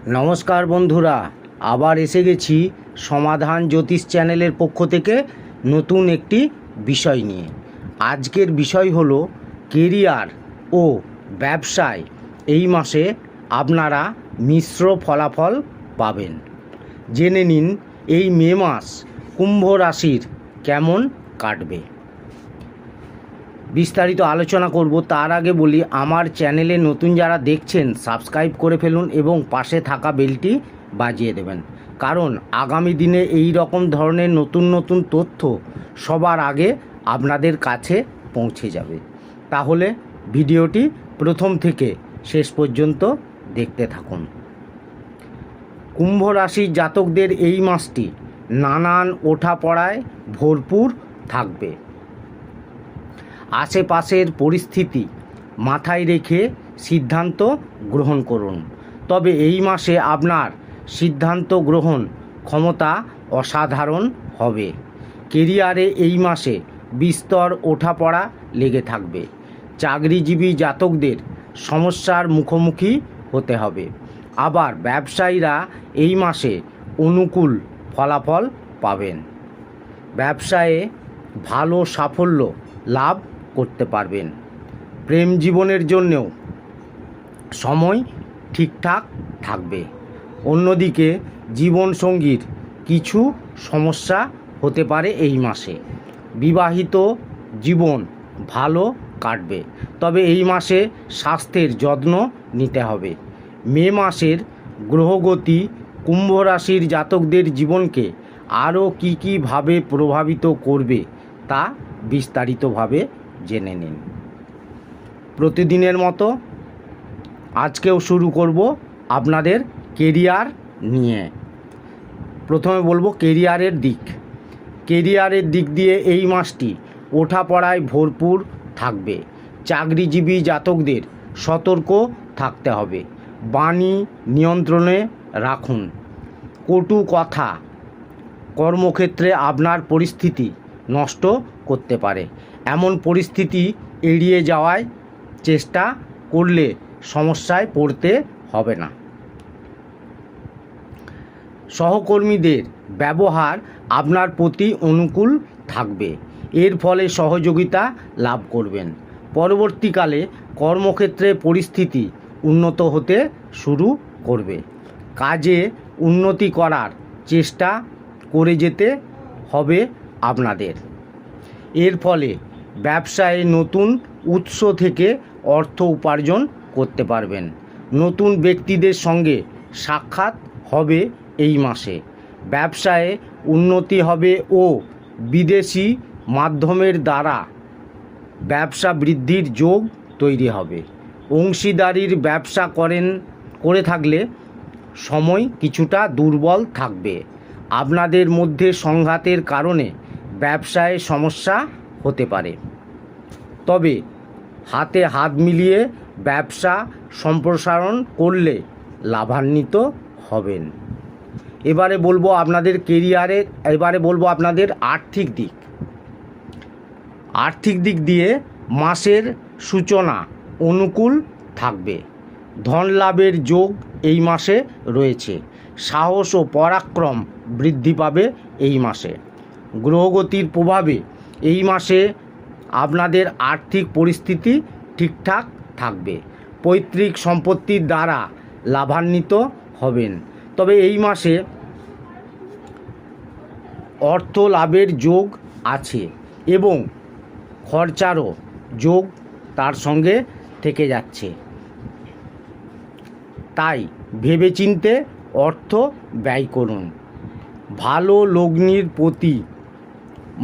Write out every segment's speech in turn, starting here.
নমস্কার বন্ধুরা, আবার এসে গেছি সমাধান জ্যোতিষ চ্যানেলের পক্ষ থেকে নতুন একটি বিষয় নিয়ে। আজকের বিষয় হলো কেরিয়ার ও ব্যবসায় এই মাসে আপনারা মিশ্র ফলাফল পাবেন। জেনে নিন এই মে মাস কুম্ভ রাশির কেমন কাটবে। বিস্তারিত আলোচনা করব। তার আগে বলি, আমার চ্যানেলে নতুন যারা দেখছেন সাবস্ক্রাইব করে ফেলুন এবং পাশে থাকা বেলটি বাজিয়ে দেবেন, কারণ আগামী দিনে এই রকম ধরনের নতুন নতুন তথ্য সবার আগে আপনাদের কাছে পৌঁছে যাবে। তাহলে ভিডিওটি প্রথম থেকে শেষ পর্যন্ত দেখতে থাকুন। কুম্ভ রাশির জাতকদের এই মাসটি নানান ওঠাপড়ায় ভরপুর থাকবে। আশেপাশের পরিস্থিতি মাথায় রেখে সিদ্ধান্ত গ্রহণ করুন। তবে এই মাসে আপনার সিদ্ধান্ত গ্রহণ ক্ষমতা অসাধারণ হবে। কেরিয়ারে এই মাসে বিস্তর ওঠাপড়া লেগে থাকবে। চাকরিজীবী জাতকদের সমস্যার মুখোমুখি হতে হবে। আবার ব্যবসায়ীরা এই মাসে অনুকূল ফলাফল পাবেন। ব্যবসায়ে ভালো সাফল্য লাভ করতে পারবেন। প্রেম জীবনের জন্যও সময় ঠিকঠাক থাকবে। অন্যদিকে জীবনসঙ্গীর কিছু সমস্যা হতে পারে এই মাসে। বিবাহিত জীবন ভালো কাটবে, তবে এই মাসে স্বাস্থ্যের যত্ন নিতে হবে। মে মাসের গ্রহগতি কুম্ভ রাশির জাতকদের জীবনকে আরও কীভাবে প্রভাবিত করবে তা বিস্তারিতভাবে জেনে নিন। প্রতিদিনের মতো আজকেও শুরু করব আপনাদের কেরিয়ার নিয়ে। প্রথমে বলবো কেরিয়ারের দিক। কেরিয়ারের দিক দিয়ে এই মাসটি ওঠাপড়ায় ভরপুর থাকবে। চাকরিজীবী জাতকদের সতর্ক থাকতে হবে। বাণী নিয়ন্ত্রণে রাখুন। কটু কথা কর্মক্ষেত্রে আপনার পরিস্থিতি নষ্ট করতে পারে। এমন পরিস্থিতি এড়িয়ে যাওয়ার চেষ্টা করলে সমস্যায় পড়তে হবে না। সহকর্মীদের ব্যবহার আপনার প্রতি অনুকূল থাকবে। এর ফলে সহযোগিতা লাভ করবেন। পরবর্তীকালে কর্মক্ষেত্রে পরিস্থিতি উন্নত হতে শুরু করবে। কাজে উন্নতি করার চেষ্টা করে যেতে হবে আপনাদের। এর ফলে ব্যবসায় নতুন উৎস থেকে অর্থ উপার্জন করতে পারবেন। নতুন ব্যক্তিদের সঙ্গে সাক্ষাৎ হবে এই মাসে। ব্যবসায় উন্নতি হবে ও বিদেশি মাধ্যমের দ্বারা ব্যবসা বৃদ্ধির যোগ তৈরি হবে। অংশীদারির ব্যবসা করে থাকলে সময় কিছুটা দুর্বল থাকবে। আপনাদের মধ্যে সংঘাতের কারণে ব্যবসায় সমস্যা হতে পারে, তবে হাতে হাত মিলিয়ে ব্যবসা সম্প্রসারণ করলে লাভান্বিত হবেন। এবারে বলবো আপনাদের আর্থিক দিক। আর্থিক দিক দিয়ে মাসের সূচনা অনুকূল থাকবে। ধন লাভের যোগ এই মাসে রয়েছে। সাহস ও পরাক্রম বৃদ্ধি পাবে এই মাসে। গ্রহগতির প্রভাবে এই মাসে আপনাদের আর্থিক পরিস্থিতি ঠিকঠাক থাকবে। পৈতৃক সম্পত্তির দ্বারা লাভান্বিত হবেন। তবে এই মাসে অর্থ লাভের যোগ আছে এবং খরচারও যোগ তার সঙ্গে থেকে যাচ্ছে। তাই ভেবেচিন্তে অর্থ ব্যয় করুন। ভালো লগ্নির প্রতি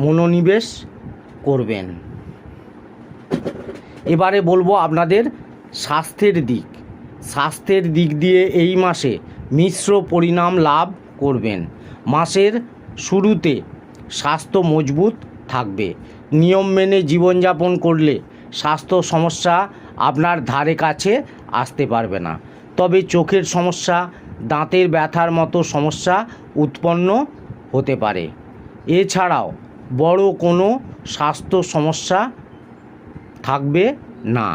মনোনিবেশ করবেন। এবারে বলবো আপনাদের স্বাস্থ্যের দিক। স্বাস্থ্যের দিক দিয়ে এই মাসে মিশ্র পরিণাম লাভ করবেন। মাসের শুরুতে স্বাস্থ্য মজবুত থাকবে। নিয়ম মেনে জীবনযাপন করলে স্বাস্থ্য সমস্যা আপনার ধারে কাছে আসতে পারবে না। তবে চোখের সমস্যা, দাঁতের ব্যথার মতো সমস্যা উৎপন্ন হতে পারে। এছাড়াও বড় কোনো স্বাস্থ্য সমস্যা থাকবে না।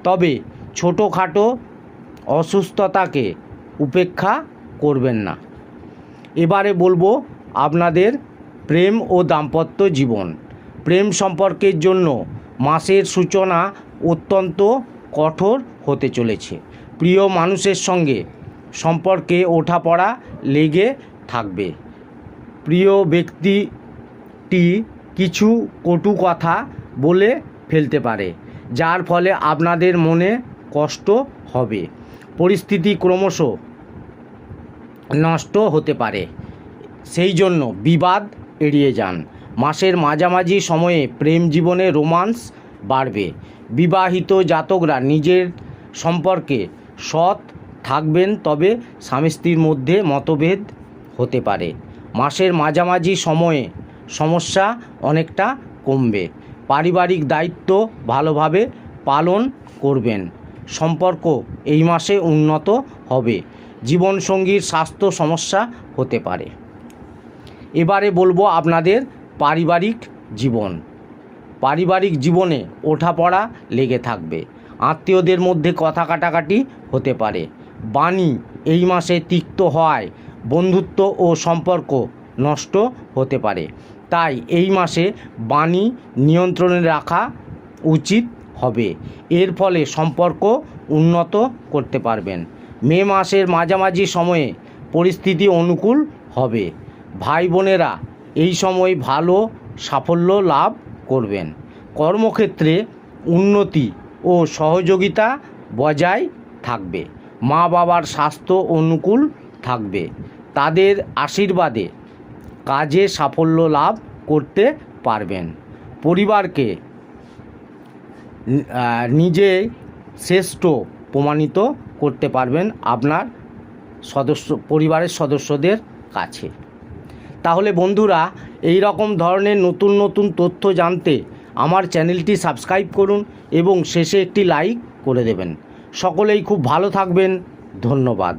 তবে ছোটোখাটো অসুস্থতাকে উপেক্ষা করবেন না। এবারে বলবো আপনাদের প্রেম ও দাম্পত্য জীবন। প্রেম সম্পর্কের জন্য মাসের সূচনা অত্যন্ত কঠোর হতে চলেছে। প্রিয় মানুষের সঙ্গে সম্পর্কে ওঠাপড়া লেগে থাকবে। প্রিয় ব্যক্তিটি কিছু কটু কথা বলে ফেলতে পারে, যার ফলে আপনাদের মনে কষ্ট হবে। পরিস্থিতি ক্রমশ নষ্ট হতে পারে, সেই জন্য বিবাদ এড়িয়ে যান। মাসের মাঝামাঝি সময়ে প্রেম জীবনে রোমান্স বাড়বে। বিবাহিত জাতকরা নিজের সম্পর্কে সৎ থাকবেন, তবে স্বামী স্ত্রীর মধ্যে মতভেদ হতে পারে। মাসের মাঝামাঝি সময়ে সমস্যা অনেকটা কমবে। পারিবারিক দায়িত্ব ভালোভাবে পালন করবেন। সম্পর্ক এই মাসে উন্নত হবে। জীবনসঙ্গীর স্বাস্থ্য সমস্যা হতে পারে। এবারে বলবো আপনাদের পারিবারিক জীবন। পারিবারিক জীবনে ওঠাপড়া লেগে থাকবে। আত্মীয়দের মধ্যে কথা কাটাকাটি হতে পারে। বাণী এই মাসে তিক্ত হওয়ায় বন্ধুত্ব ও সম্পর্ক নষ্ট হতে পারে। তাই এই মাসে বাণী নিয়ন্ত্রণে রাখা উচিত হবে। এর ফলে সম্পর্ক উন্নত করতে পারবেন। মে মাসের মাঝামাঝি সময়ে পরিস্থিতি অনুকূল হবে। ভাই বোনেরা এই সময় ভালো সাফল্য লাভ করবেন। কর্মক্ষেত্রে উন্নতি ও সহযোগিতা বজায় থাকবে। মা বাবার স্বাস্থ্য অনুকূল থাকবে। তাদের আশীর্বাদে কাজে সাফল্য লাভ করতে পারবেন। পরিবারকে নিজে শ্রেষ্ঠ প্রমাণিত করতে পারবেন আপনার পরিবারের সদস্যদের কাছে। তাহলে বন্ধুরা, এই রকম ধরনের নতুন নতুন তথ্য জানতে আমার চ্যানেলটি সাবস্ক্রাইব করুন এবং শেষে একটি লাইক করে দেবেন। সকলেই খুব ভালো থাকবেন। ধন্যবাদ।